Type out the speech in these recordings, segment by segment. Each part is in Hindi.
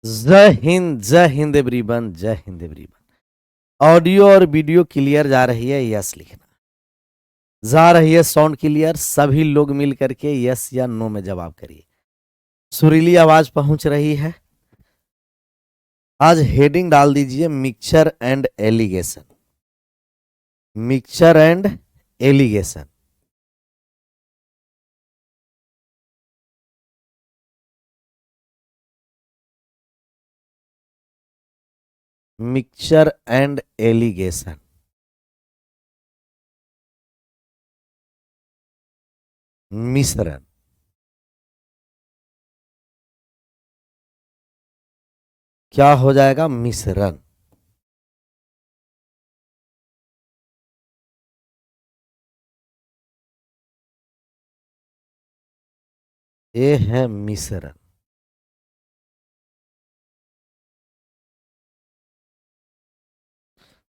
जय हिंद एवरीवन, जय हिंद एवरीवन। ऑडियो और वीडियो क्लियर जा रही है? यस लिखना। जा रही है साउंड क्लियर? सभी लोग मिल करके यस या नो में जवाब करिए। सुरीली आवाज पहुंच रही है? आज हेडिंग डाल दीजिए mixture and allegation. Mixture and allegation. Mixture and allegation. मिश्रण। क्या हो जाएगा? मिश्रण। ये है मिश्रण।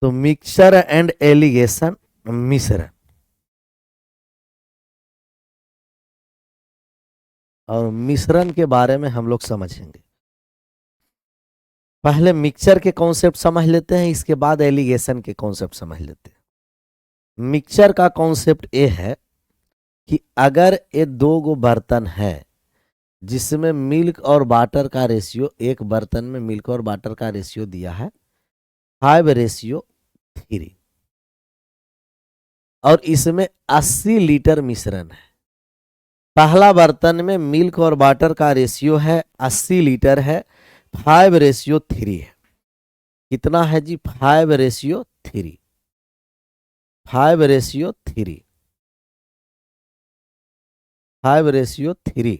तो मिक्सचर एंड एलिगेशन, मिश्रण। और मिश्रण के बारे में हम लोग समझेंगे। पहले मिक्सचर के कॉन्सेप्ट समझ लेते हैं, इसके बाद एलिगेशन के कॉन्सेप्ट समझ लेते हैं। मिक्सचर का कॉन्सेप्ट ये है कि अगर ये दो गो बर्तन है जिसमें मिल्क और वाटर का रेशियो, एक बर्तन में मिल्क और वाटर का रेशियो दिया है 5:3, और इसमें 80 लीटर मिश्रण है। पहला बर्तन में मिल्क और वाटर का रेशियो है 80 लीटर है, 5:3 है। कितना है जी? 5:3। 5:3। 5:3।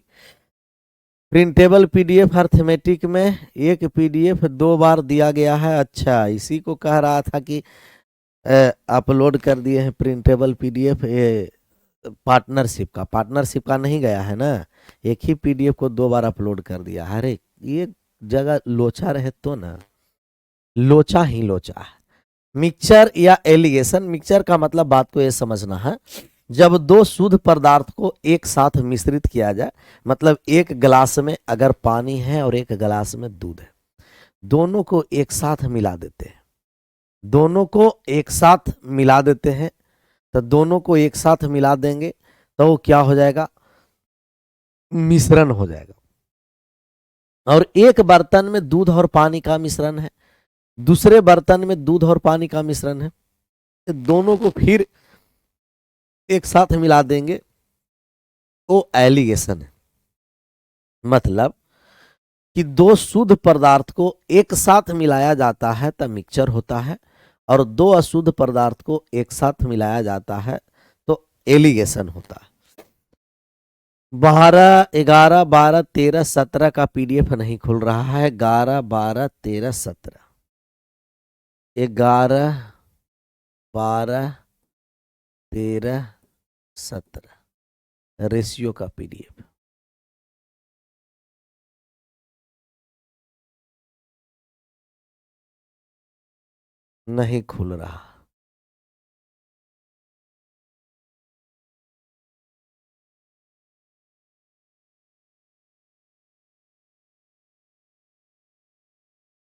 प्रिंटेबल पीडीएफ अर्थमेटिक में एक पीडीएफ 2 बार दिया गया है। अच्छा, इसी को कह रहा था कि अपलोड कर दिए हैं प्रिंटेबल पीडीएफ। ये पार्टनरशिप का नहीं गया है ना, एक ही पीडीएफ को 2 बार अपलोड कर दिया। अरे ये जगह लोचा रहे तो ना, लोचा ही लोचा है। मिक्सचर या एलिगेशन, मिक्सचर का मतलब बात को ये समझना है, जब दो शुद्ध पदार्थ को एक साथ मिश्रित किया जाए, मतलब एक गिलास में अगर पानी है और एक गिलास में दूध है, दोनों को एक साथ मिला देते हैं। दोनों को एक साथ मिला देते हैं, तो दोनों को एक साथ मिला देंगे तो वो क्या हो जाएगा? मिश्रण हो जाएगा। और एक बर्तन में दूध और पानी का मिश्रण है, दूसरे बर्तन में दूध और पानी का मिश्रण है, दोनों को फिर एक साथ मिला देंगे, वो एलिगेशन है। मतलब कि दो शुद्ध पदार्थ को एक साथ मिलाया जाता है तब मिक्सचर होता है, और दो अशुद्ध पदार्थ को एक साथ मिलाया जाता है तो एलिगेशन होता है। 12, 11, 12, 13, 17 का पीडीएफ नहीं खुल रहा है। 11, 12, 13, 17, 11, 12, 13, 17 रेशियो का पीडीएफ नहीं खुल रहा।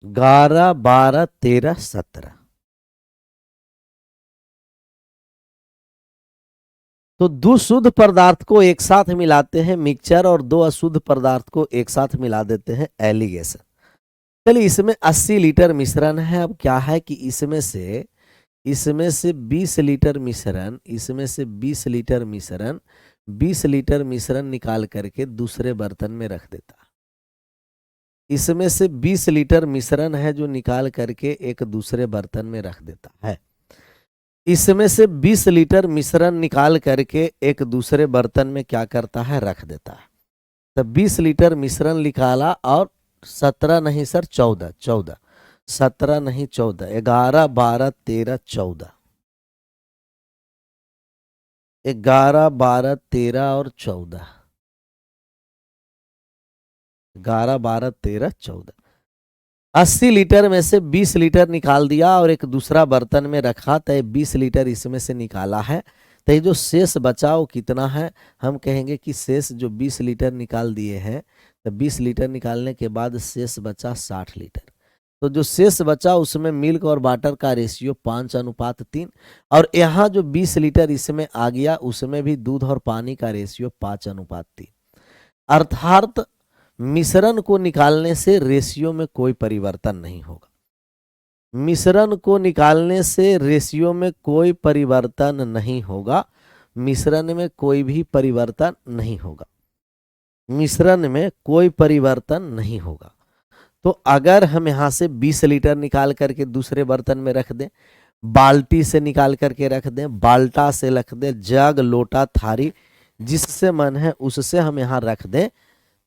ग्यारह, 12, 13, 17। तो दो शुद्ध पदार्थ को एक साथ मिलाते हैं मिक्सचर, और दो अशुद्ध पदार्थ को एक साथ मिला देते हैं एलिगेशन। चलिए, इसमें 80 लीटर मिश्रण है। अब क्या है कि इसमें से 20 लीटर मिश्रण, इसमें से 20 लीटर मिश्रण, 20 लीटर मिश्रण निकाल करके दूसरे बर्तन में रख देता। इसमें से 20 लीटर मिश्रण है जो निकाल करके एक दूसरे बर्तन में रख देता है। इसमें से 20 लीटर मिश्रण निकाल करके एक दूसरे बर्तन में क्या करता है? रख देता है। तो 20 लीटर मिश्रण निकाला, और 17 नहीं सर, 14, 14, 17 नहीं 14, 11, 12, 13, 14, 11, 12, 13 और 14, 11, 12, 13, 14, 80 लीटर में से 20 लीटर निकाल दिया और एक दूसरा बर्तन में रखा, तो 20 लीटर इसमें से निकाला है। तो ये जो शेष बचा वो कितना है? हम कहेंगे कि शेष जो 20 लीटर निकाल दिए हैं, तो 20 लीटर निकालने के बाद शेष बचा 60 लीटर। तो जो शेष बचा उसमें मिल्क और वाटर का रेशियो 5:3, और यहाँ जो 20 लीटर इसमें आ गया उसमें भी दूध और पानी का रेशियो 5:3। अर्थात मिश्रण को निकालने से रेशियो में कोई परिवर्तन नहीं होगा। मिश्रण को निकालने से रेशियो में कोई परिवर्तन नहीं होगा। मिश्रण में कोई भी परिवर्तन नहीं होगा। मिश्रण में कोई परिवर्तन नहीं होगा। तो अगर हम यहाँ से 20 लीटर निकाल करके दूसरे बर्तन में रख दें, बाल्टी से निकाल करके रख दें, बाल्टा से रख दें, जग, लोटा, थारी, जिससे मन है उससे हम यहाँ रख दें,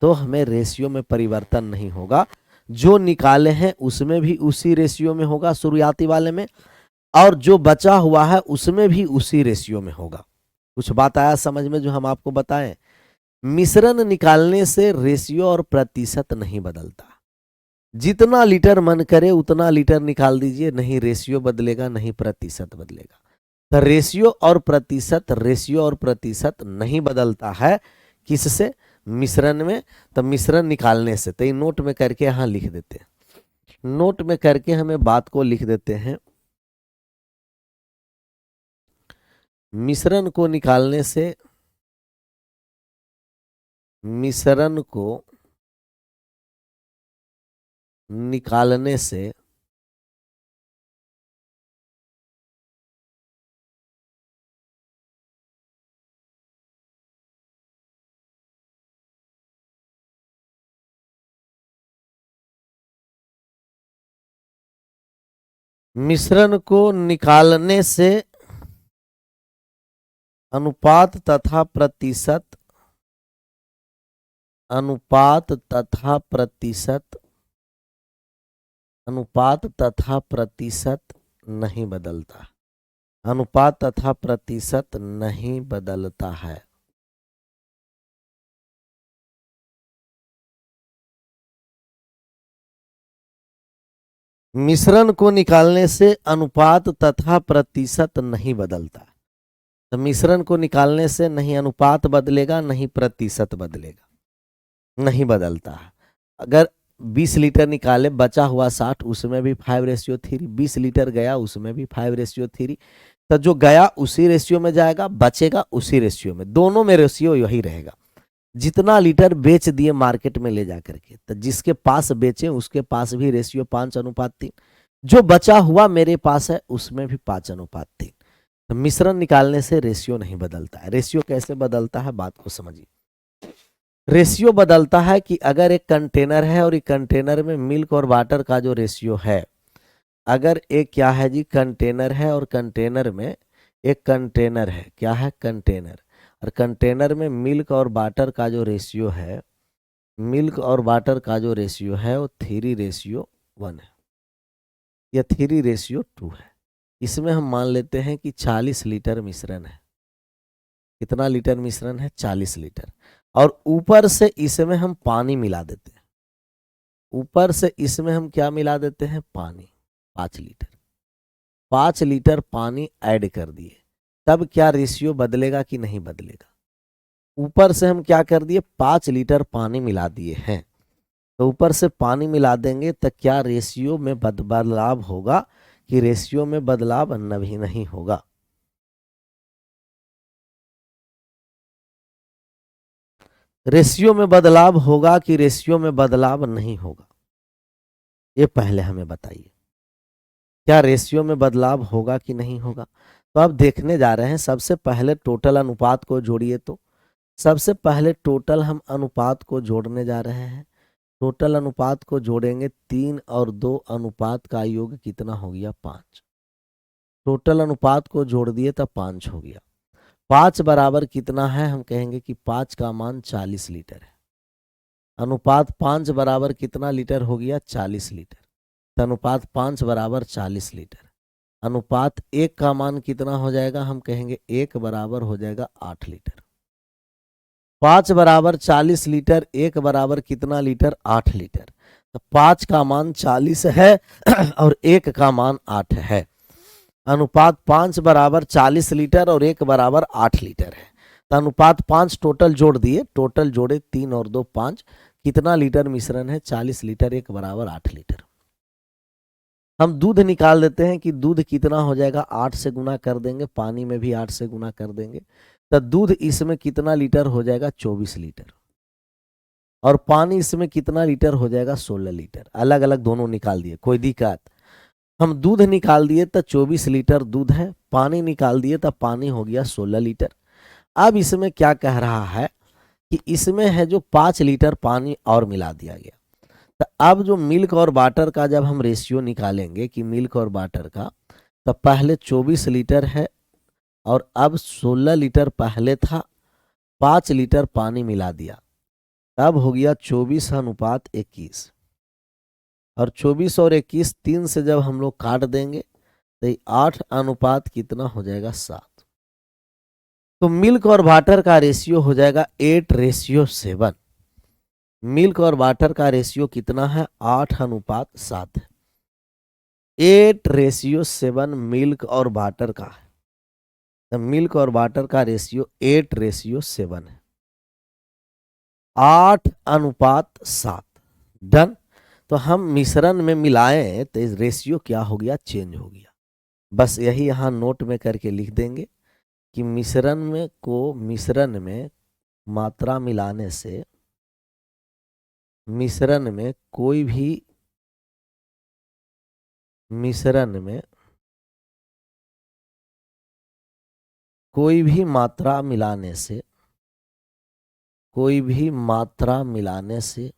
तो हमें रेशियो में परिवर्तन नहीं होगा। जो निकाले हैं उसमें भी उसी रेशियो में होगा शुरुआती वाले में, और जो बचा हुआ है उसमें भी उसी रेशियो में होगा। कुछ बात आया समझ में जो हम आपको बताएं? मिश्रण निकालने से रेशियो और प्रतिशत नहीं बदलता। जितना लीटर मन करे उतना लीटर निकाल दीजिए, नहीं रेशियो बदलेगा, नहीं प्रतिशत बदलेगा। तो रेशियो और प्रतिशत नहीं बदलता है। किससे? मिश्रण में। तो मिश्रण निकालने से। तो ये नोट में करके यहाँ लिख देते हैं, नोट में करके हमें बात को लिख देते हैं। मिश्रण को निकालने से, मिश्रण को निकालने से मिश्रण को निकालने से अनुपात तथा प्रतिशत, अनुपात तथा प्रतिशत, अनुपात तथा प्रतिशत नहीं बदलता। अनुपात तथा प्रतिशत नहीं बदलता है। मिश्रण को निकालने से अनुपात तथा प्रतिशत नहीं बदलता। तो मिश्रण को निकालने से नहीं अनुपात बदलेगा, नहीं प्रतिशत बदलेगा, नहीं बदलता है। अगर 20 लीटर निकाले, बचा हुआ 60, उसमें भी 5:3। 20 लीटर गया उसमें भी 5:3। तो जो गया उसी रेशियो में जाएगा, बचेगा उसी रेशियो में, दोनों में रेशियो यही रहेगा। जितना लीटर बेच दिए मार्केट में ले जा करके, तो जिसके पास बेचे उसके पास भी रेशियो 5:3। जो बचा हुआ मेरे पास है उसमें भी 5:3। तो मिश्रण निकालने से रेशियो नहीं बदलता है। रेशियो कैसे बदलता है बात को समझिए। रेशियो बदलता है कि अगर एक कंटेनर है और एक कंटेनर में मिल्क और वाटर का जो रेशियो है, अगर एक क्या है जी, कंटेनर है और कंटेनर में एक कंटेनर है, क्या है, कंटेनर, और कंटेनर में मिल्क और वाटर का जो रेशियो है, मिल्क और वाटर का जो रेशियो है वो 3:1 है या 3:2 है। इसमें हम मान लेते हैं कि 40 लीटर मिश्रण है। कितना लीटर मिश्रण है? 40 लीटर। और ऊपर से इसमें हम पानी मिला देते हैं। ऊपर से इसमें हम क्या मिला देते हैं? पानी। 5 लीटर, 5 लीटर पानी ऐड कर दिए, तब क्या रेशियो बदलेगा कि नहीं बदलेगा? ऊपर से हम क्या कर दिए? 5 लीटर पानी मिला दिए हैं। तो ऊपर से पानी मिला देंगे तो क्या रेशियो में बदलाव होगा कि रेशियो में बदलाव नहीं नहीं होगा। रेशियो में बदलाव होगा कि रेशियो में बदलाव नहीं होगा? ये पहले हमें बताइए, क्या रेशियो में बदलाव होगा कि नहीं होगा? तो अब देखने जा रहे हैं। सबसे पहले टोटल अनुपात को जोड़िए। तो सबसे पहले टोटल हम अनुपात को जोड़ने जा रहे हैं। टोटल अनुपात को जोड़ेंगे, 3 और 2 अनुपात का योग कितना हो गया? 5। टोटल अनुपात को जोड़ दिए तो 5 हो गया। 5 बराबर कितना है? हम कहेंगे कि 5 का मान 40 लीटर है। अनुपात 5 बराबर कितना लीटर हो गया? 40 लीटर। तो अनुपात 5 बराबर 40 लीटर। अनुपात 1 का मान कितना हो जाएगा? हम कहेंगे 1 बराबर हो जाएगा 8 लीटर। 5 बराबर 40 लीटर, 1 बराबर कितना लीटर? 8 लीटर। तो 5 का मान 40 है और 1 का मान 8 है। अनुपात 5 बराबर 40 लीटर और 1 बराबर 8 लीटर है। तो अनुपात 5 टोटल जोड़ दिए, टोटल जोड़े 3 और 2 5, कितना लीटर मिश्रण है? 40 लीटर, 1 बराबर 8 लीटर। हम दूध निकाल देते हैं कि दूध कितना हो जाएगा, 8 से गुना कर देंगे, पानी में भी 8 से गुना कर देंगे, तो दूध इसमें कितना लीटर हो जाएगा? 24 लीटर। और पानी इसमें कितना लीटर हो जाएगा? 16 लीटर। अलग अलग दोनों निकाल दिए, कोई दिक्कत? हम दूध निकाल दिए तो 24 लीटर दूध है, पानी निकाल दिए तो पानी हो गया 16 लीटर। अब इसमें क्या कह रहा है कि इसमें है जो 5 लीटर पानी और मिला दिया गया। तो अब जो मिल्क और वाटर का जब हम रेशियो निकालेंगे कि मिल्क और वाटर का, तो पहले 24 लीटर है और अब 16 लीटर पहले था, 5 लीटर पानी मिला दिया, तब हो गया 24:21। और 24 और 21 3 से जब हम लोग काट देंगे तो 8 अनुपात कितना हो जाएगा? 7। तो मिल्क और वाटर का रेशियो हो जाएगा 8:7। मिल्क और वाटर का रेशियो कितना है? 8:7 है। 8:7 मिल्क और वाटर का है। तो मिल्क और वाटर का रेशियो 8:7 है, 8:7। डन। तो हम मिश्रण में मिलाएं तो इस रेशियो क्या हो गया? चेंज हो गया। बस यही यहाँ नोट में करके लिख देंगे कि मिश्रण में मात्रा मिलाने से, मिश्रण में कोई भी मिश्रण में कोई भी मात्रा मिलाने से, कोई भी मात्रा मिलाने से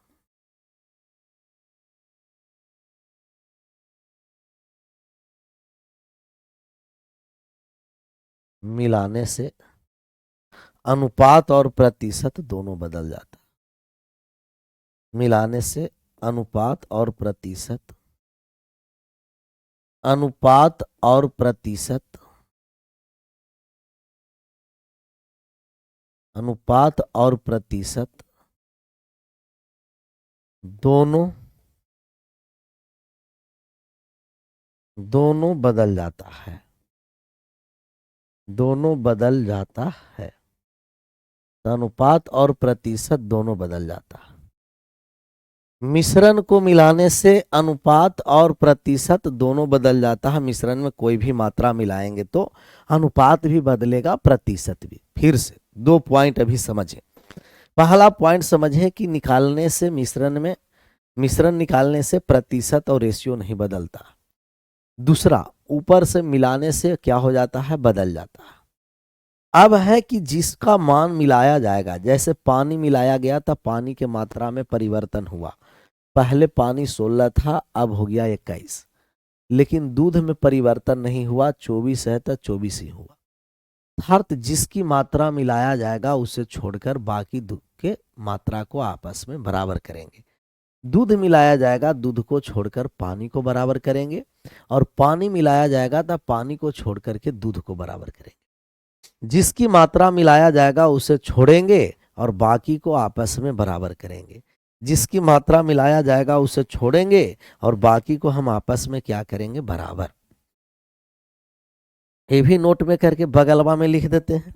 मिलाने से अनुपात और प्रतिशत दोनों बदल जाता है। मिलाने से अनुपात और प्रतिशत, अनुपात और प्रतिशत, अनुपात और प्रतिशत दोनों दोनों बदल जाता है, दोनों बदल जाता है। तो अनुपात और प्रतिशत दोनों बदल जाता है। मिश्रण को मिलाने से अनुपात और प्रतिशत दोनों बदल जाता है। मिश्रण में कोई भी मात्रा मिलाएंगे तो अनुपात भी बदलेगा, प्रतिशत भी। फिर से 2 पॉइंट अभी समझें। पहला पॉइंट समझें कि निकालने से मिश्रण निकालने से प्रतिशत और रेशियो नहीं बदलता। दूसरा, ऊपर से मिलाने से क्या हो जाता है? बदल जाता है। अब है कि जिसका मान मिलाया जाएगा, जैसे पानी मिलाया गया था, पानी के मात्रा में परिवर्तन हुआ। पहले पानी 16 था, अब हो गया 21। लेकिन दूध में परिवर्तन नहीं हुआ, 24 है तो 24 ही हुआ। अर्थात जिसकी मात्रा मिलाया जाएगा उसे छोड़कर बाकी दूध के मात्रा को आपस में बराबर करेंगे। दूध मिलाया जाएगा, दूध को छोड़कर पानी को बराबर करेंगे, और पानी मिलाया जाएगा तो पानी को छोड़कर के दूध को बराबर करेंगे। जिसकी मात्रा मिलाया जाएगा उसे छोड़ेंगे और बाकी को आपस में बराबर करेंगे। जिसकी मात्रा मिलाया जाएगा उसे छोड़ेंगे और बाकी को हम आपस में क्या करेंगे? बराबर। ये भी नोट में करके बगलवा में लिख देते हैं।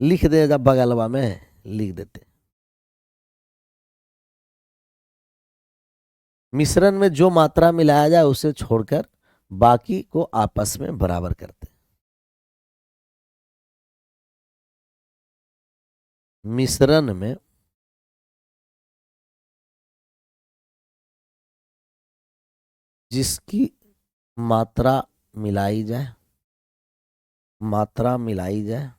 लिख दे, जब बगलवा में लिख देते हैं। मिश्रण में जो मात्रा मिलाया जाए उसे छोड़कर बाकी को आपस में बराबर करते हैं। मिश्रण में जिसकी मात्रा मिलाई जाए, मात्रा मिलाई जाए,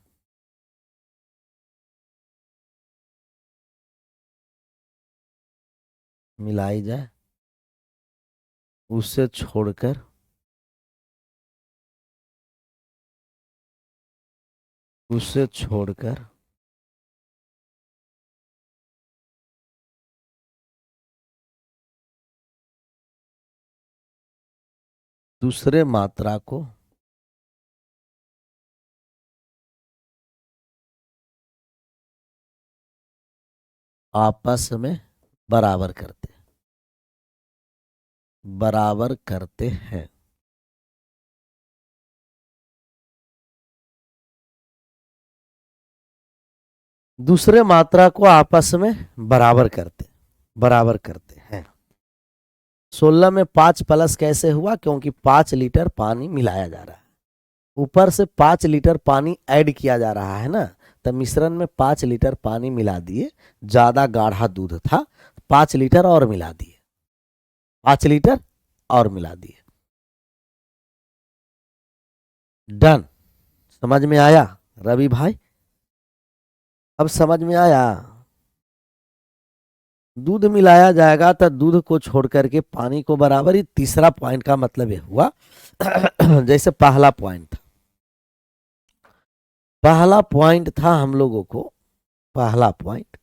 मिलाई जाए, उसे छोड़कर उसे छोड़कर दूसरे मात्रा को आपस में बराबर करते हैं। दूसरे मात्रा को आपस में बराबर करते हैं। बराबर करते हैं। 16 में 5 प्लस कैसे हुआ, क्योंकि 5 लीटर पानी मिलाया जा रहा है, ऊपर से 5 लीटर पानी ऐड किया जा रहा है ना, तो मिश्रण में 5 लीटर पानी मिला दिए, ज्यादा गाढ़ा दूध था, 5 लीटर और मिला दिए, 5 लीटर और मिला दिए। डन। समझ में आया रवि भाई? अब समझ में आया? दूध मिलाया जाएगा तो दूध को छोड़ करके पानी को बराबर ही। तीसरा पॉइंट का मतलब ये हुआ जैसे पहला पॉइंट था, पहला पॉइंट था हम लोगों को, पहला पॉइंट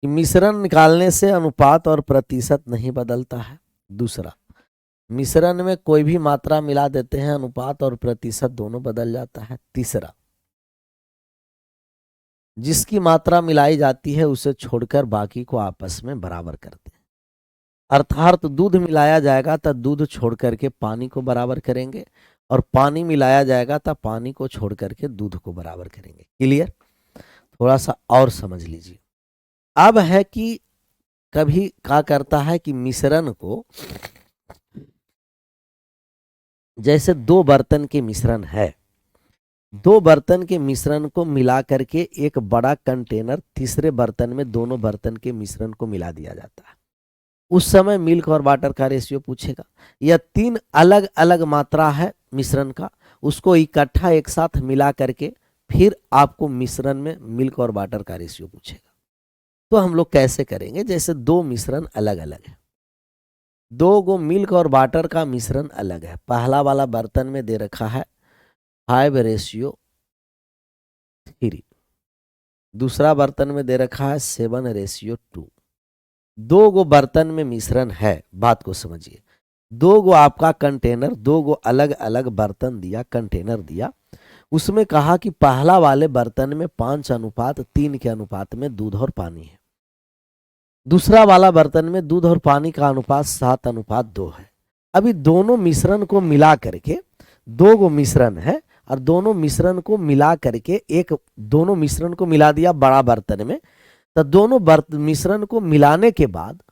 कि मिश्रण निकालने से अनुपात और प्रतिशत नहीं बदलता है। दूसरा, मिश्रण में कोई भी मात्रा मिला देते हैं, अनुपात और प्रतिशत दोनों बदल जाता है। तीसरा, जिसकी मात्रा मिलाई जाती है उसे छोड़कर बाकी को आपस में बराबर करते हैं। अर्थात दूध मिलाया जाएगा तो दूध छोड़ करके पानी को बराबर करेंगे, और पानी मिलाया जाएगा तो पानी को छोड़ करके दूध को बराबर करेंगे। क्लियर? थोड़ा सा और समझ लीजिए। अब है कि कभी क्या करता है कि मिश्रण को, जैसे 2 बर्तन के मिश्रण है, 2 बर्तन के मिश्रण को मिला करके एक बड़ा कंटेनर तीसरे बर्तन में दोनों बर्तन के मिश्रण को मिला दिया जाता है। उस समय मिल्क और वाटर का रेशियो पूछेगा। यह 3 अलग अलग मात्रा है मिश्रण का, उसको इकट्ठा एक साथ मिला करके फिर आपको मिश्रण में मिल्क और वाटर का रेशियो पूछेगा। तो हम लोग कैसे करेंगे, जैसे 2 मिश्रण अलग अलग है, 2 गो मिल्क और वाटर का मिश्रण अलग है। पहला वाला बर्तन में दे रखा है 5:3, दूसरा बर्तन में दे रखा है 7:2। 2 गो बर्तन में मिश्रण है, बात को समझिए। 2 गो आपका कंटेनर, 2 गो अलग अलग बर्तन दिया, कंटेनर दिया, उसमें कहा कि पहला वाले बर्तन में 5:3 के अनुपात में दूध और पानी है, दूसरा वाला बर्तन में दूध और पानी का अनुपात 7:2 है। अभी दोनों मिश्रण को मिला करके, 2 गो मिश्रण है और दोनों मिश्रण को मिला करके दोनों मिश्रण को मिला दिया बड़ा बर्तन में, तो दोनों मिश्रण को मिलाने के बाद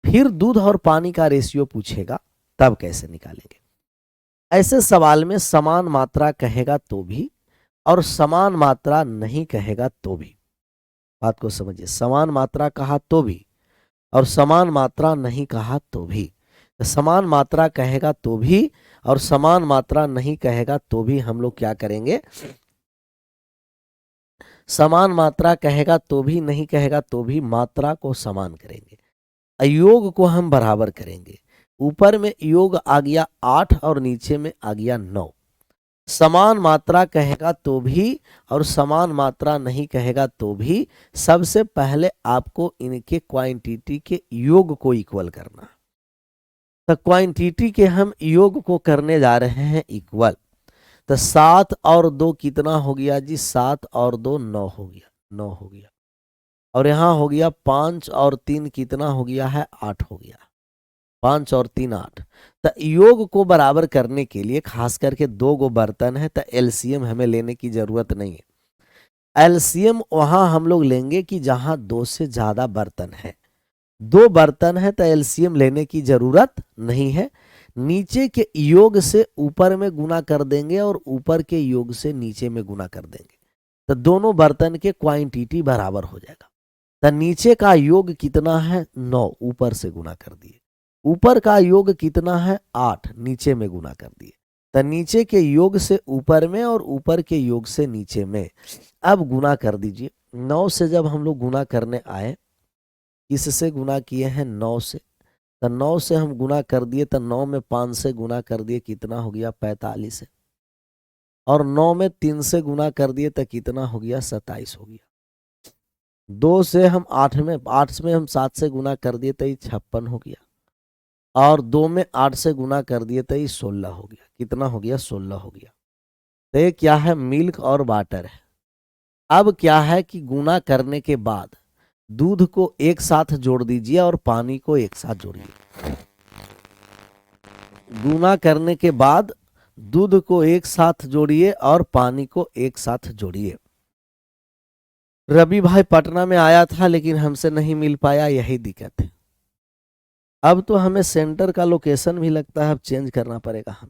फिर दूध और पानी का रेशियो पूछेगा, तब कैसे निकालेंगे। ऐसे सवाल में समान मात्रा कहेगा तो भी और समान मात्रा नहीं कहेगा तो भी, बात को समझिए। समान मात्रा कहा तो भी और समान मात्रा नहीं कहा तो भी। समान मात्रा कहेगा तो भी और समान मात्रा नहीं कहेगा तो भी हम लोग क्या करेंगे, समान मात्रा कहेगा तो भी नहीं कहेगा तो भी मात्रा को समान करेंगे, योग को हम बराबर करेंगे। ऊपर में योग आ गया 8 और नीचे में आ गया 9। समान मात्रा कहेगा तो भी और समान मात्रा नहीं कहेगा तो भी सबसे पहले आपको इनके क्वांटिटी के योग को इक्वल करना। तो क्वांटिटी के हम योग को करने जा रहे हैं इक्वल। तो 7 और 2 कितना हो गया जी, 7 और 2 9 हो गया, 9 हो गया। और यहाँ हो गया 5 और 3 कितना हो गया है, 8 हो गया, 5 और 3 8। तो योग को बराबर करने के लिए खास करके 2 गो बर्तन है तो एलसीएम हमें लेने की जरूरत नहीं है। एलसीएम वहां हम लोग लेंगे कि जहां 2 से ज्यादा बर्तन है। 2 बर्तन है तो एलसीएम लेने की जरूरत नहीं है। नीचे के योग से ऊपर में गुना कर देंगे और ऊपर के योग से नीचे में गुना कर देंगे, तो दोनों बर्तन के क्वांटिटी बराबर हो जाएगा। तो नीचे का योग कितना है 9, ऊपर से गुना कर दिए। ऊपर का योग कितना है 8, नीचे में गुना कर दिए। तो नीचे के योग से ऊपर में और ऊपर के योग से नीचे में अब गुना कर दीजिए। 9 से जब हम लोग गुना करने आए, इससे गुना किए हैं 9 से, तो 9 से हम गुना कर दिए, तो 9 में 5 से गुना कर दिए, कितना हो गया 45 है। और 9 में 3 से गुना कर दिए तो कितना हो गया 27 हो गया। 2 से हम 8 में हम 7 से गुना कर दिए तो ये 56 हो गया। और 2 में 8 से गुना कर दिए तो ये 16 हो गया। कितना हो गया 16 हो गया। तो ये क्या है, मिल्क और वाटर है। अब क्या है कि गुना करने के बाद दूध को एक साथ जोड़ दीजिए और पानी को एक साथ जोड़िए। गुना करने के बाद दूध को एक साथ जोड़िए और पानी को एक साथ जोड़िए। रवि भाई पटना में आया था लेकिन हमसे नहीं मिल पाया, यही दिक्कत है। अब तो हमें सेंटर का लोकेशन भी लगता है अब चेंज करना पड़ेगा हम।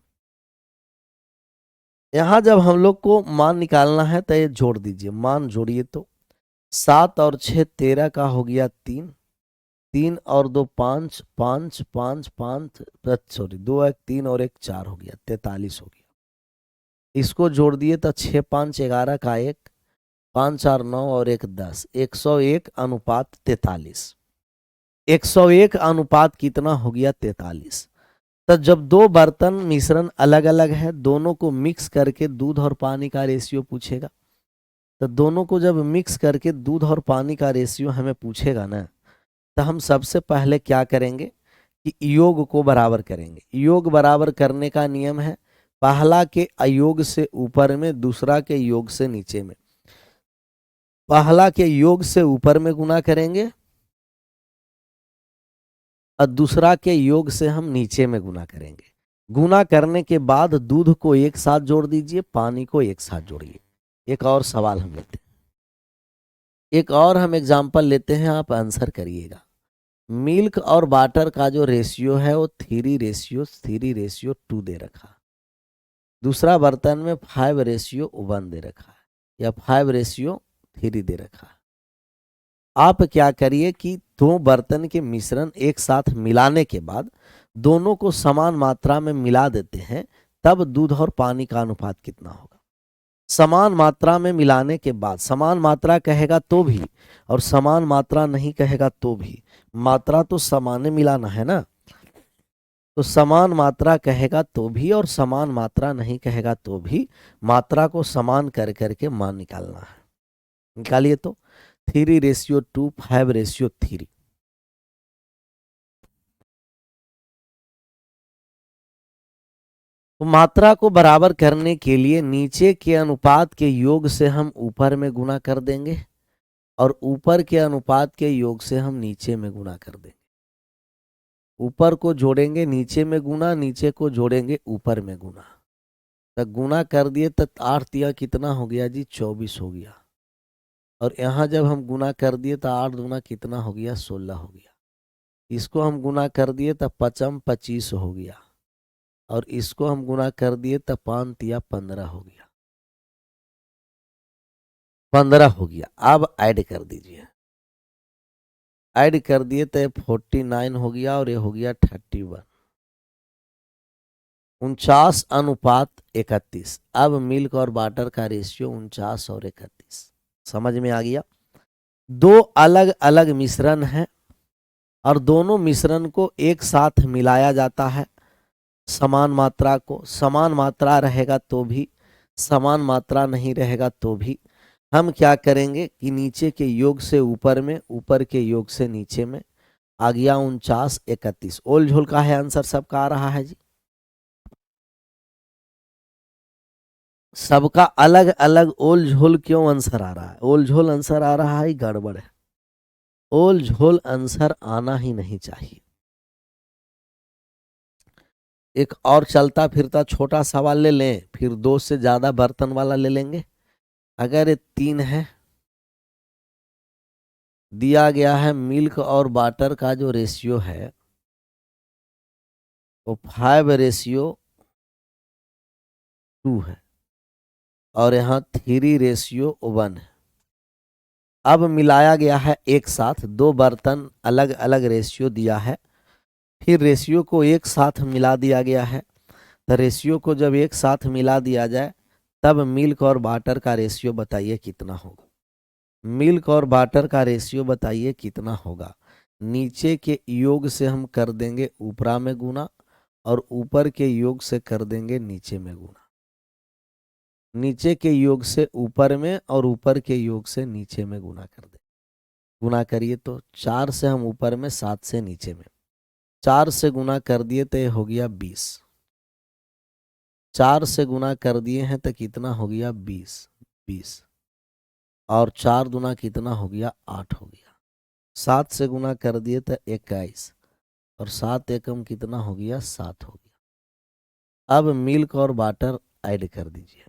यहाँ जब हम लोग को मान निकालना है तो ये जोड़ दीजिए, मान जोड़िए तो 7 और 6 13 का हो गया 3, 3 और 2 5, 5 5 5, सॉरी 2 1 3 और 1 4 हो गया 43 हो गया। इसको जोड़ दिए तो 6 5 11 का 1, 5 4 9 और 1 10, 101:43। 101 अनुपात कितना हो गया 43। तो जब दो बर्तन मिश्रण अलग अलग है, दोनों को मिक्स करके दूध और पानी का रेशियो पूछेगा। तो दोनों को जब मिक्स करके दूध और पानी का रेशियो हमें पूछेगा ना, तो हम सबसे पहले क्या करेंगे कि योग को बराबर करेंगे। योग बराबर करने का नियम है, पहला के अयोग से ऊपर में, दूसरा के योग से नीचे में। पहला के योग से ऊपर में गुना करेंगे और दूसरा के योग से हम नीचे में गुना करेंगे। गुना करने के बाद दूध को एक साथ जोड़ दीजिए, पानी को एक साथ जोड़िए। एक और सवाल हम लेते हैं, एक और हम एग्जांपल लेते हैं, आप आंसर करिएगा। मिल्क और वाटर का जो रेशियो है वो 3:2 दे रखा। दूसरा बर्तन में 5:1 दे रखा है, या 5:3 दे रखा है। आप क्या करिए कि दो बर्तन के मिश्रण एक साथ मिलाने के बाद दोनों को समान मात्रा में मिला देते हैं, तब दूध और पानी का अनुपात कितना होगा। समान मात्रा में मिलाने के बाद, समान मात्रा कहेगा तो भी और समान मात्रा नहीं कहेगा तो भी, मात्रा तो समान मिलाना है ना। तो समान मात्रा कहेगा तो भी और समान मात्रा नहीं कहेगा तो भी, मात्रा को समान कर करके मान निकालना है। निकालिए तो 3:2, 5:3। तो मात्रा को बराबर करने के लिए नीचे के अनुपात के योग से हम ऊपर में गुना कर देंगे और ऊपर के अनुपात के योग से हम नीचे में गुना कर देंगे। ऊपर को जोड़ेंगे नीचे में गुना, नीचे को जोड़ेंगे ऊपर में गुना। तो गुना कर दिए तो 8 दिया कितना हो गया जी, 24 हो गया। और यहाँ जब हम गुना कर दिए तो 8 दूना कितना हो गया, 16 हो गया। इसको हम गुना कर दिए तो 5 25 हो गया। और इसको हम गुना कर दिए तो 5 तिया 15 हो गया। 15 हो गया। अब ऐड कर दीजिए, ऐड कर दिए तो 49 हो गया और ये हो गया 31। 49:31। अब मिल्क और वाटर का रेशियो 49:31। समझ में आ गया। दो अलग अलग मिश्रण है और दोनों मिश्रण को एक साथ मिलाया जाता है। समान मात्रा को, समान मात्रा रहेगा तो भी, समान मात्रा नहीं रहेगा तो भी हम क्या करेंगे कि नीचे के योग से ऊपर में, ऊपर के योग से नीचे में। आ गया 49:31। ओल झोल का है आंसर, सबका आ रहा है जी। सबका अलग अलग ओल झोल क्यों आंसर आ रहा है? ओल झोल आंसर आ रहा है, गड़बड़ है। ओल झोल आंसर आना ही नहीं चाहिए। एक और चलता फिरता छोटा सवाल ले लें, फिर 2 से ज्यादा बर्तन वाला ले लेंगे। अगर ये 3 है, दिया गया है मिल्क और वाटर का जो रेशियो है वो 5:2 है और यहाँ 3:1 है। अब मिलाया गया है एक साथ, दो बर्तन अलग अलग रेशियो दिया है, फिर रेशियो को एक साथ मिला दिया गया है। तो रेशियो को जब एक साथ मिला दिया जाए तब मिल्क और वाटर का रेशियो बताइए कितना होगा। मिल्क और वाटर का रेशियो बताइए कितना होगा। नीचे के योग से हम कर देंगे ऊपरा में गुना और ऊपर के योग से कर देंगे नीचे में गुना। नीचे के योग से ऊपर में और ऊपर के योग से नीचे में गुना कर दें। गुना करिए तो 4 से हम ऊपर में, 7 से नीचे में। 4 से गुना कर दिए तो ये हो गया 20। 4 से गुना कर दिए हैं तो कितना हो गया, 20। 20 और 4 दूना कितना हो गया, 8 हो गया। 7 से गुना कर दिए तो 21 और 7 एकम कितना हो गया, 7 हो गया। अब मिल्क और वाटर ऐड कर दीजिए।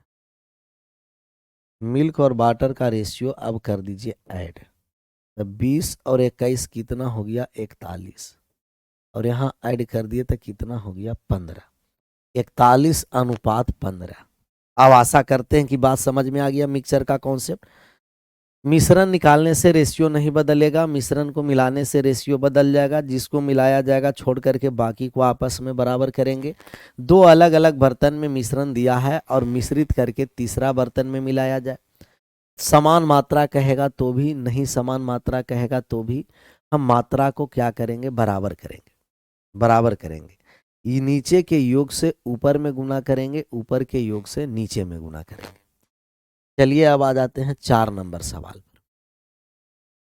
मिल्क और वाटर का रेशियो अब कर दीजिए ऐड। तो 20 और 21 कितना हो गया 41, और यहाँ ऐड कर दिए तो कितना हो गया 15। 41:15। अब आशा करते हैं कि बात समझ में आ गया मिक्सचर का कॉन्सेप्ट। मिश्रण निकालने से रेशियो नहीं बदलेगा, मिश्रण को मिलाने से रेशियो बदल जाएगा। जिसको मिलाया जाएगा छोड़ करके बाकी को आपस में बराबर करेंगे। दो अलग अलग बर्तन में मिश्रण दिया है और मिश्रित करके तीसरा बर्तन में मिलाया जाए। समान मात्रा कहेगा तो भी नहीं, समान मात्रा कहेगा तो भी हम मात्रा को क्या करेंगे, बराबर करेंगे। बराबर करेंगे, ये नीचे के योग से ऊपर में गुना करेंगे, ऊपर के योग से नीचे में गुना करेंगे। चलिए अब आ जाते हैं 4 नंबर सवाल पर।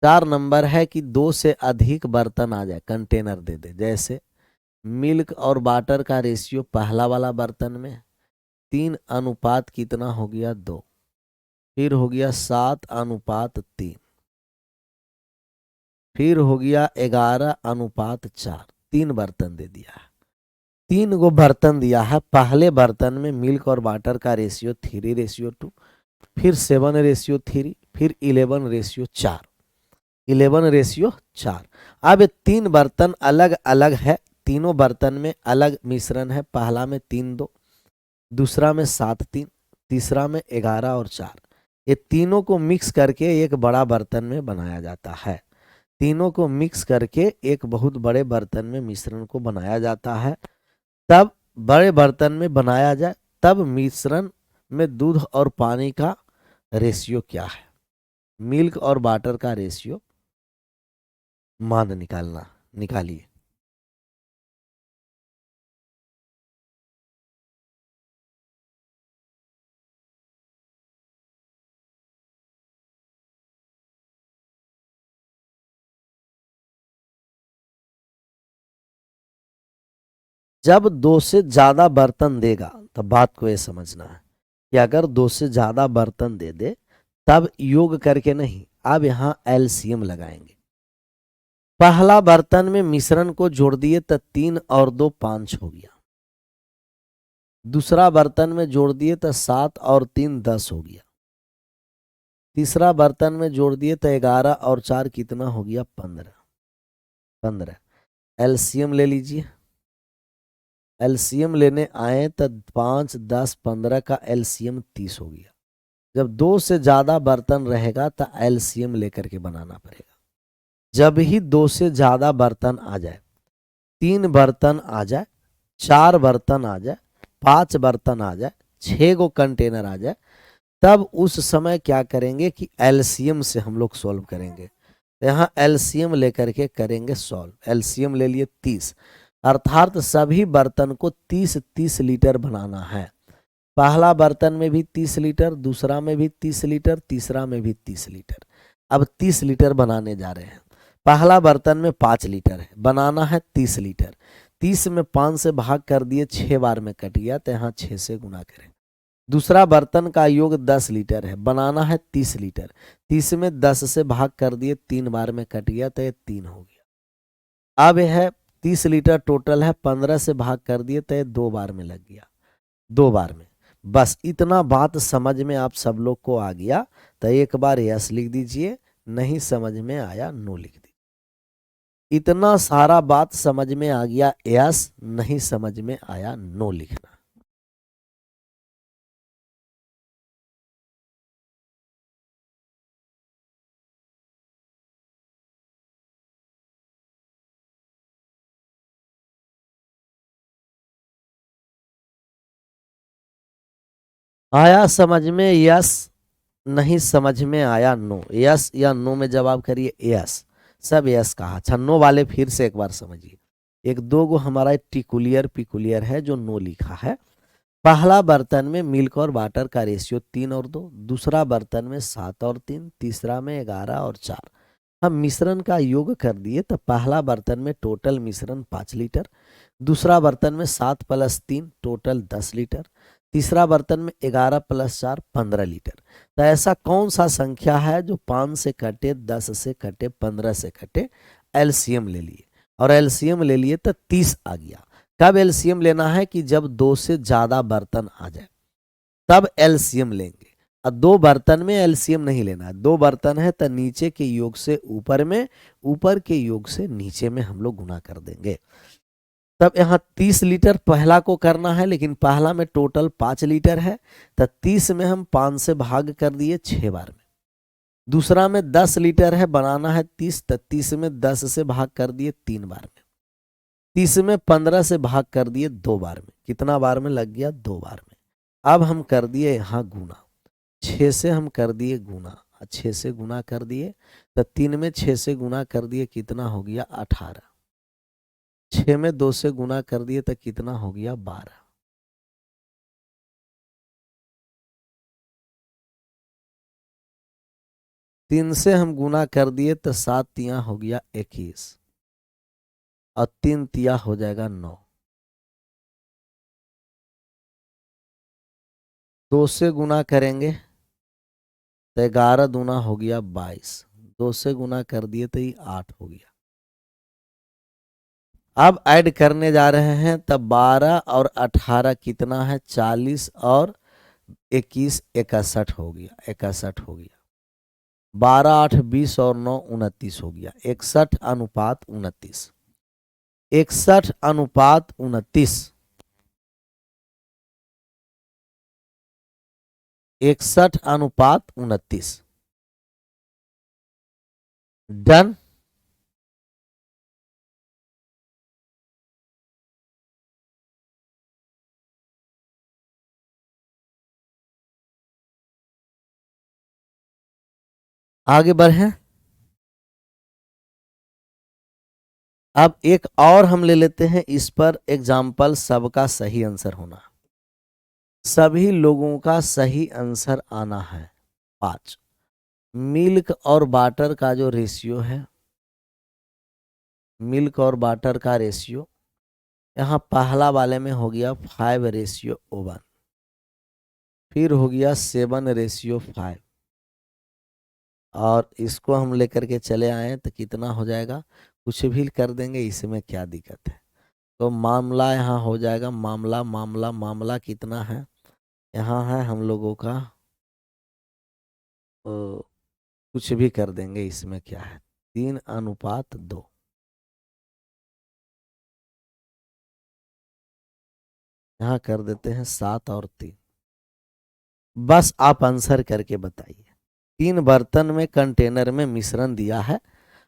4 नंबर है कि 2 से अधिक बर्तन आ जाए, कंटेनर दे दे। जैसे मिल्क और वाटर का रेशियो पहला वाला बर्तन में 3 अनुपात कितना हो गया 2, फिर हो गया 7:3, फिर हो गया 11:4। 3 बर्तन दे दिया है। 3 गो बर्तन दिया है। पहले बर्तन में मिल्क और वाटर का रेशियो 3:2, फिर 7:3, फिर 11:4। 11:4। अब ये 3 बर्तन अलग अलग है, तीनों बर्तन में अलग मिश्रण है। पहला में 3:2, दूसरा में 7:3, तीसरा में 11:4। ये तीनों को मिक्स करके एक बड़ा बर्तन में बनाया जाता है। तीनों को मिक्स करके एक बहुत बड़े बर्तन में मिश्रण को बनाया जाता है। तब बड़े बर्तन में बनाया जाए तब मिश्रण में दूध और पानी का रेशियो क्या है, मिल्क और वाटर का रेशियो मान निकालना। निकालिए। जब 2 से ज्यादा बर्तन देगा तो बात को ये समझना है कि अगर 2 से ज्यादा बर्तन दे दे तब योग करके नहीं, अब यहां एलसीएम लगाएंगे। पहला बर्तन में मिश्रण को जोड़ दिए तो 3 और 2 5 हो गया। दूसरा बर्तन में जोड़ दिए तो 7 और 3 10 हो गया। तीसरा बर्तन में जोड़ दिए तो 11 और 4 कितना हो गया 15। एलसीएम ले लीजिए। एलसीएम लेने आए तो 5 10 15 का एलसीएम 30 हो गया। जब 2 से ज्यादा बर्तन रहेगा तो एलसीएम लेकर के बनाना पड़ेगा। जब ही 2 से ज्यादा बर्तन आ जाए, 3 बर्तन आ जाए, 4 बर्तन आ जाए, 5 बर्तन आ जाए, 6 गो कंटेनर आ जाए, तब उस समय क्या करेंगे कि एलसीएम से हम लोग सॉल्व करेंगे। तो यहाँ एलसीएम लेकर के करेंगे सॉल्व। एलसीएम ले लिए 30, अर्थात सभी बर्तन को 30-30 लीटर बनाना है। पहला बर्तन में भी 30 लीटर, दूसरा में भी 30 लीटर, तीसरा में भी 30 लीटर। अब 30 लीटर बनाने जा रहे हैं। पहला बर्तन में 5 लीटर है, बनाना है 30 लीटर। 30 में 5 से भाग कर दिए, 6 बार में कट गया, तो यहाँ 6 से गुना करें। दूसरा बर्तन का योग 10 लीटर है, बनाना है 30 लीटर। 30 में 10 से भाग कर दिए, 3 बार में कट गया, तो ये 3 हो गया। अब यह 30 लीटर टोटल है, 15 से भाग कर दिए तो ये 2 बार में लग गया, 2 बार में। बस इतना बात समझ में आप सब लोग को आ गया तो एक बार यस लिख दीजिए, नहीं समझ में आया नो लिख दीजिए। इतना सारा बात समझ में आ गया यस, नहीं समझ में आया नो लिखना। आया समझ में यस, नहीं समझ में आया नो। यस या नो में जवाब करिए यस। सब यस कहा। अच्छा नो वाले फिर से एक बार समझिए। एक दो गो हमारा टिकुलियर पिकुलियर है जो नो लिखा है। पहला बर्तन में मिल्क और वाटर का रेशियो 3 और 2, दूसरा बर्तन में 7 और 3, तीसरा में 11 और 4। हम मिश्रण का योग कर दिए तो पहला बर्तन में टोटल मिश्रण 5 लीटर, दूसरा बर्तन में 7 + 3 टोटल 10 लीटर, तीसरा बर्तन में 11 + 4 15 लीटर। तो ऐसा कौन सा संख्या है जो 5 से कटे, 10 से कटे, 15 से कटे? एलसीएम ले लिए और एलसीएम ले लिए तो 30 आ गया। कब एलसीएम लेना है कि जब 2 से ज्यादा बर्तन आ जाए तब एलसीएम लेंगे। अब दो बर्तन में एलसीएम नहीं लेना है, दो बर्तन है तो नीचे के योग से ऊपर में, ऊपर के योग से नीचे में हम लोग गुना कर देंगे। तब यहाँ 30 लीटर पहला को करना है, लेकिन पहला में टोटल 5 लीटर है, तो 30 में हम 5 से भाग कर दिए 6 बार में। दूसरा में 10 लीटर है, बनाना है 30, तो 30 में 10 से भाग कर दिए 3 बार में। 30 में 15 से भाग कर दिए 2 बार में। कितना बार में लग गया? 2 बार में। अब हम कर दिए यहाँ गुना, 6 से हम कर दिए गुना, 6 से गुना कर दिए, तो 3 में 6 से गुना कर दिए, कितना हो गया? 18। 6 में 2 से गुना कर दिए तो कितना हो गया? 12। 3 से हम गुना कर दिए तो 7 तिया हो गया 21, और 3 तिया हो जाएगा 9। 2 से गुना करेंगे तो 11 दूना हो गया 22, 2 से गुना कर दिए तो ये 8 हो गया। अब ऐड करने जा रहे हैं, तब 12 और 18 कितना है? 40, और 21 61 हो गया, 61 हो गया। 12 8 20 और 9 29 हो गया। 61:29, 61:29, 61:29। डन। आगे बढ़े। अब एक और हम ले लेते हैं, इस पर एग्जाम्पल सबका सही आंसर होना, सभी लोगों का सही आंसर आना है। 5, मिल्क और वाटर का जो रेशियो है, मिल्क और वाटर का रेशियो यहाँ पहला वाले में हो गया 5:1, फिर हो गया 7:5, और इसको हम लेकर के चले आए तो कितना हो जाएगा? कुछ भी कर देंगे, इसमें क्या दिक्कत है? तो मामला यहाँ हो जाएगा, मामला मामला मामला कितना है? यहाँ है हम लोगों का, कुछ भी कर देंगे, इसमें क्या है? 3:2। यहाँ कर देते हैं 7 और 3। बस आप आंसर करके बताइए। 3 बर्तन में कंटेनर में मिश्रण दिया है,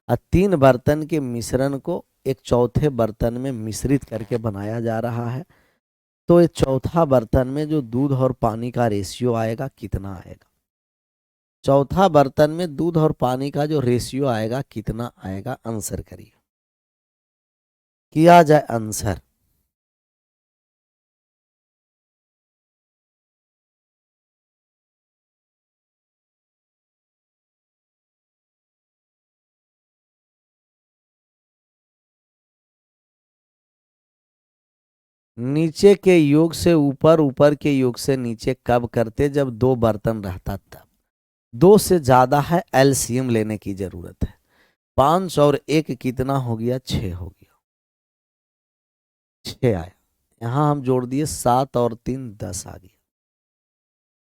और 3 बर्तन के मिश्रण को एक चौथे बर्तन में मिश्रित करके बनाया जा रहा है। तो ये चौथा बर्तन में जो दूध और पानी का रेशियो आएगा, कितना आएगा? चौथा बर्तन में दूध और पानी का जो रेशियो आएगा, कितना आएगा? आंसर करिए, किया जाए आंसर। नीचे के योग से ऊपर, ऊपर के योग से नीचे कब करते? जब दो बर्तन रहता तब। दो से ज्यादा है, एलसीएम लेने की जरूरत है। 5 और 1 कितना हो गया? 6 हो गया, 6 आया। यहाँ हम जोड़ दिए 7 और 3 10 आ गया।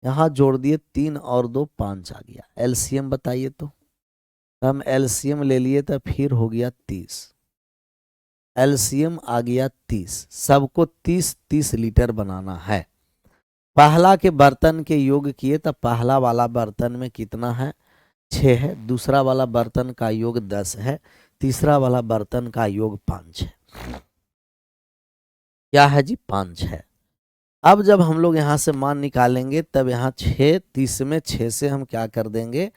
यहाँ जोड़ दिए 3 और 2 5 आ गया। एलसीएम बताइए तो। हम एलसीएम ले लिए तो फिर हो गया 30। एलसीएम आ गया 30। सबको 30 30 लीटर बनाना है। पहला के बर्तन के योग किए तो पहला वाला बर्तन में कितना है? 6 है। दूसरा वाला बर्तन का योग 10 है। तीसरा वाला बर्तन का योग 5 है। क्या है जी? 5 है। अब जब हम लोग यहाँ से मान निकालेंगे, तब यहाँ 6, 30 में 6 से हम क्या कर देंगे?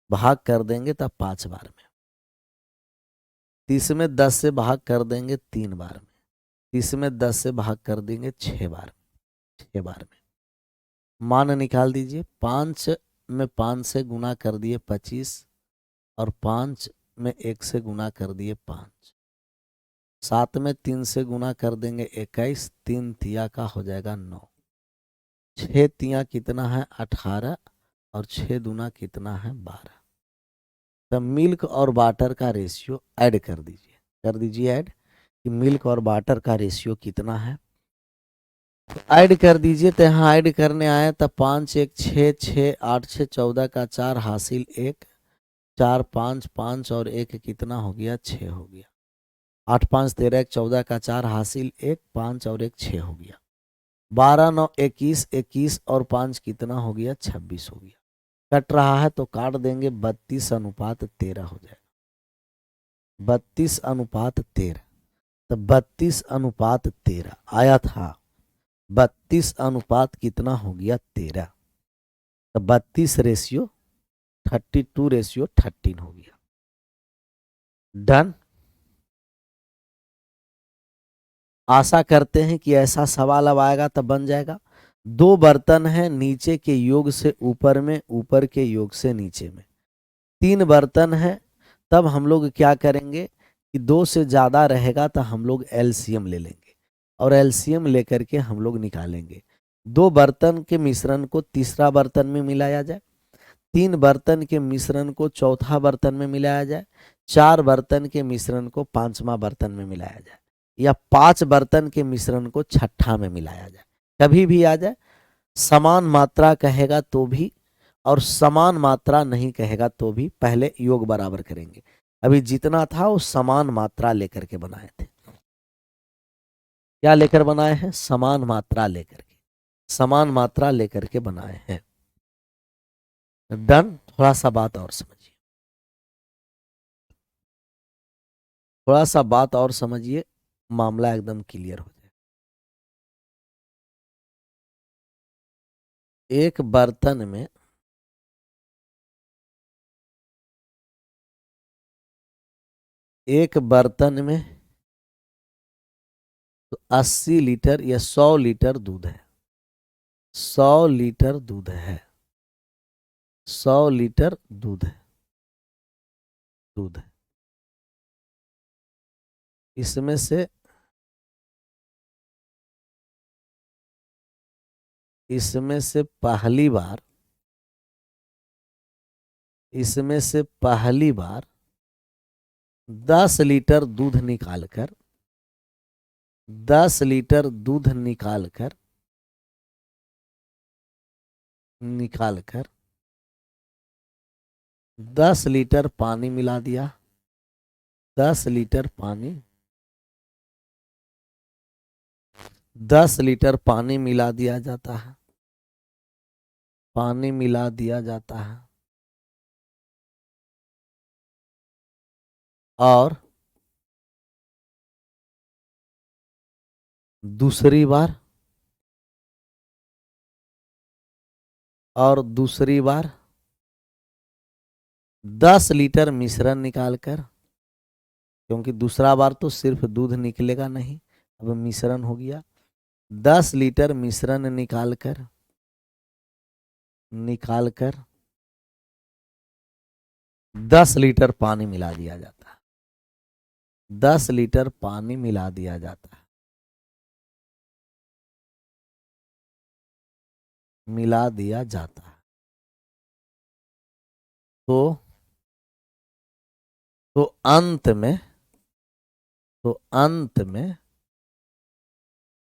भाग कर देंगे, तब 5 बार में। 30 में 10 से भाग कर देंगे 3 बार में। 30 में 10 से भाग कर देंगे 6 बार, 6 बार में। मान निकाल दीजिए। 5 में 5 से गुना कर दिए 25, और 5 में 1 से गुना कर दिए 5। 7 में 3 से गुना कर देंगे 21, 3 तिया का हो जाएगा 9। 6 तिया कितना है? 18, और 6 दूना कितना है? 12। तब मिल्क और वाटर का रेशियो ऐड कर दीजिए, कर दीजिए ऐड, कि मिल्क और वाटर का रेशियो कितना है। ऐड कर दीजिए। तो यहाँ ऐड करने आए तो 5 1 6 6 8 6 14 का 4 हासिल 1 4 5 5 और 1 कितना हो गया 6 हो गया। 8 5 13 1 14 का 4 हासिल 1 5 और 1 6 हो गया। 12 9 21 21 और 5 कितना हो गया 26 हो गया। कट रहा है तो काट देंगे। 32:13 हो जाएगा। 32:13। तो 32:13 आया था। 32 कितना हो गया 13। तो 32:32:13 हो गया। डन। आशा करते हैं कि ऐसा सवाल अब आएगा तब बन जाएगा। दो बर्तन हैं, नीचे के योग से ऊपर में, ऊपर के योग से नीचे में। 3 बर्तन हैं, तब हम लोग क्या करेंगे कि 2 से ज्यादा रहेगा तो हम लोग एलसीएम ले लेंगे और एलसीएम लेकर के हम लोग निकालेंगे। 2 बर्तन के मिश्रण को तीसरा बर्तन में मिलाया जाए, 3 बर्तन के मिश्रण को चौथा बर्तन में मिलाया जाए, 4 बर्तन के मिश्रण को पांचवा बर्तन में मिलाया जाए, या 5 बर्तन के मिश्रण को छठा में मिलाया जाए। कभी भी आ जाए। समान मात्रा कहेगा तो भी और समान मात्रा नहीं कहेगा तो भी पहले योग बराबर करेंगे। अभी जितना था वो समान मात्रा लेकर के बनाए थे। क्या लेकर बनाए हैं? समान मात्रा लेकर के, समान मात्रा लेकर के बनाए हैं। डन। थोड़ा सा बात और समझिए, थोड़ा सा बात और समझिए, मामला एकदम क्लियर हो जाए। एक बर्तन में एक बर्तन में तो 80 लीटर या 100 लीटर दूध है। 100 लीटर दूध है। 100 लीटर दूध है। दूध है। इसमें से इसमें से पहली बार इसमें से पहली बार 10 लीटर दूध निकालकर 10 लीटर दूध निकालकर निकालकर 10 लीटर पानी मिला दिया। 10 लीटर पानी 10 लीटर पानी मिला दिया जाता है। पानी मिला दिया जाता है और दूसरी बार और दूसरी बार 10 लीटर मिश्रण निकालकर, क्योंकि दूसरा बार तो सिर्फ दूध निकलेगा नहीं, अब मिश्रण हो गया। 10 लीटर मिश्रण निकालकर निकालकर 10 लीटर पानी मिला दिया जाता है। 10 लीटर पानी मिला दिया जाता है। मिला दिया जाता है। तो तो अंत में तो अंत में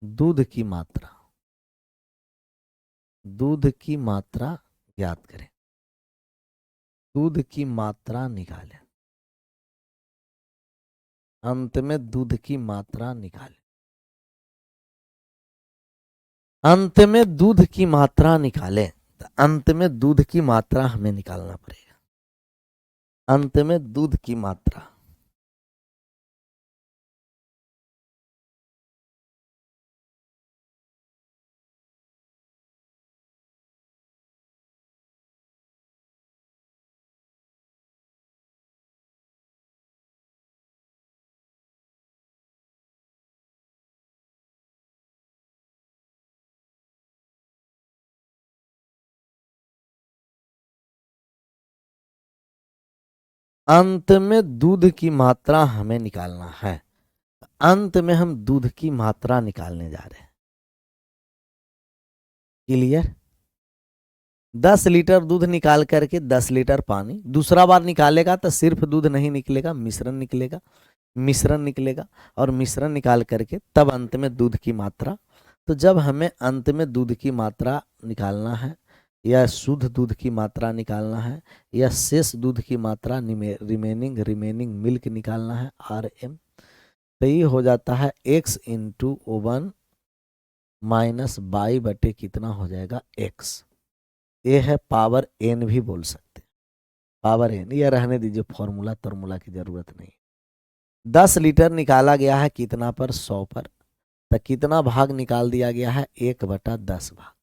दूध की मात्रा ज्ञात करें। दूध की मात्रा निकालें। अंत में दूध की मात्रा निकालें। अंत में दूध की मात्रा निकालें। तो अंत में दूध की मात्रा हमें निकालना पड़ेगा। अंत में दूध की मात्रा अंत में दूध की मात्रा हमें निकालना है। अंत में हम दूध की मात्रा निकालने जा रहे हैं। क्लियर? 10 लीटर दूध निकाल करके 10 लीटर पानी दूसरा बार निकालेगा तो सिर्फ दूध नहीं निकलेगा, मिश्रण निकलेगा। मिश्रण निकलेगा और मिश्रण निकाल करके तब अंत में दूध की मात्रा तो जब हमें अंत में दूध की मात्रा निकालना है या शुद्ध दूध की मात्रा निकालना है या शेष दूध की मात्रा रिमेनिंग मिल्क निकालना है RM, तो ये हो जाता है x into oven minus by बटे कितना हो जाएगा x। ये है पावर n भी बोल सकते हैं, पावर n। ये रहने दीजिए, फॉर्मूला की जरूरत नहीं। 10 लीटर निकाला गया है कितना पर, 100 पर, तो कितना भाग निकाल दिया गया है, 1/10 भाग।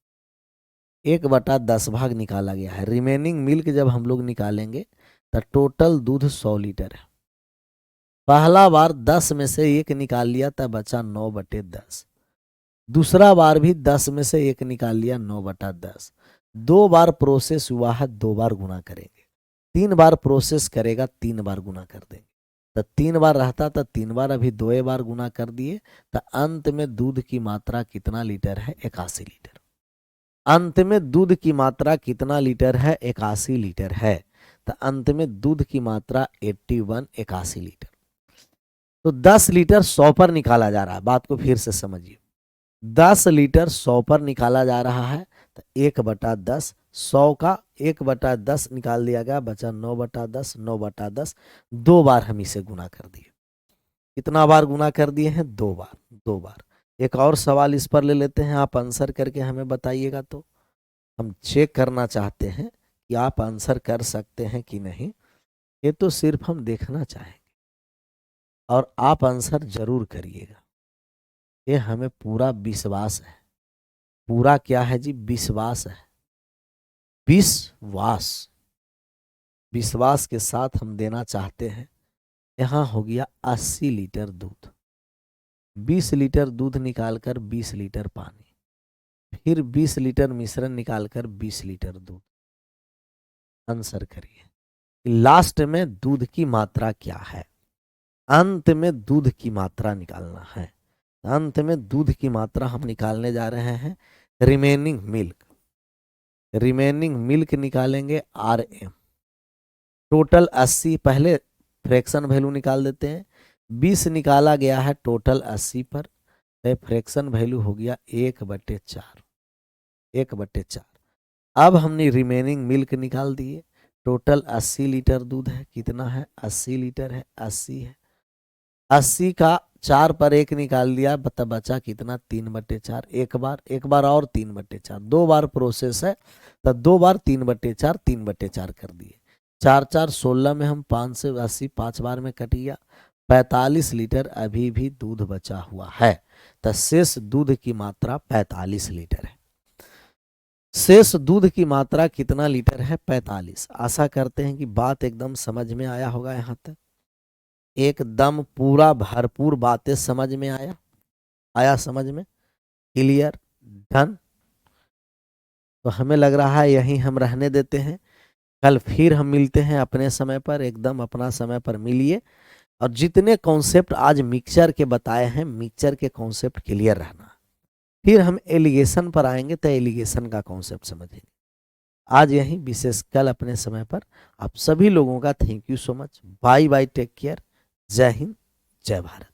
1/10 भाग निकाला गया है। रिमेनिंग मिल्क जब हम लोग निकालेंगे तो टोटल दूध 100 लीटर है। पहला बार 10 में से 1 निकाल लिया तो बचा 9/10। दूसरा बार भी 10 में से 1 निकाल लिया, 9/10। 2 बार प्रोसेस हुआ है, 2 बार गुना करेंगे। 3 बार प्रोसेस करेगा, 3 बार गुना कर देंगे। तो 3 बार रहता तो 3 बार, अभी 2 बार गुना कर दिए, तो अंत में दूध की मात्रा कितना लीटर है, 81 लीटर। अंत में दूध की मात्रा कितना लीटर है, 81 लीटर है। तो अंत में दूध की मात्रा 81 लीटर। तो 10 लीटर 100 पर निकाला जा रहा है। बात को फिर से समझिए, 10 लीटर 100 पर निकाला जा रहा है, तो 1/10, 100 का 1/10 निकाल दिया गया, बचा 9/10। 9/10 2 बार हम इसे गुना कर दिए। कितना बार गुना कर दिए हैं, 2 बार। 2 बार। एक और सवाल इस पर ले लेते हैं, आप आंसर करके हमें बताइएगा। तो हम चेक करना चाहते हैं कि आप आंसर कर सकते हैं कि नहीं। ये तो सिर्फ हम देखना चाहेंगे और आप आंसर जरूर करिएगा, ये हमें पूरा विश्वास है। पूरा क्या है जी, विश्वास है। विश्वास के साथ हम देना चाहते हैं। यहाँ हो गया 80 लीटर दूध। 20 लीटर दूध निकालकर 20 लीटर पानी, फिर 20 लीटर मिश्रण निकालकर 20 लीटर दूध। आंसर करिए, लास्ट में दूध की मात्रा क्या है। अंत में दूध की मात्रा निकालना है। अंत में दूध की मात्रा हम निकालने जा रहे हैं रिमेनिंग मिल्क। रिमेनिंग मिल्क निकालेंगे RM। टोटल 80, पहले फ्रैक्शन वैल्यू निकाल देते हैं। 20 निकाला गया है टोटल 80 पर, तो फ्रैक्शन वैल्यू हो गया 1/4। 1/4। अब हमने रिमेनिंग मिल्क निकाल दिए। टोटल 80 लीटर दूध है, कितना है, 80 लीटर है, 80 है। 80 का 4 पर 1 निकाल दिया, बचा कितना, 3/4। एक बार और 3/4। 2 बार प्रोसेस है, तो 2 बार 3/4, 3/4 कर दिए। 4 4 16 में हम 5 से 80 5 बार में कट गया। 45 लीटर अभी भी दूध बचा हुआ है, तो शेष दूध की मात्रा 45 लीटर है। शेष दूध की मात्रा कितना लीटर है, 45। आशा करते हैं कि बात एकदम समझ में आया होगा। यहाँ तक एकदम पूरा भरपूर बातें समझ में आया समझ में, क्लियर, डन। तो हमें लग रहा है यहीं हम रहने देते हैं। कल फिर हम मिलते हैं अपने समय पर, एकदम अपना समय पर मिलिए। और जितने कॉन्सेप्ट आज मिक्सचर के बताए हैं, मिक्सचर के कॉन्सेप्ट क्लियर रहना। फिर हम एलिगेशन पर आएंगे तो एलिगेशन का कॉन्सेप्ट समझेंगे। आज यहीं विशेष, कल अपने समय पर। आप सभी लोगों का thank you so much. Bye bye, take care. जय हिंद, जय भारत।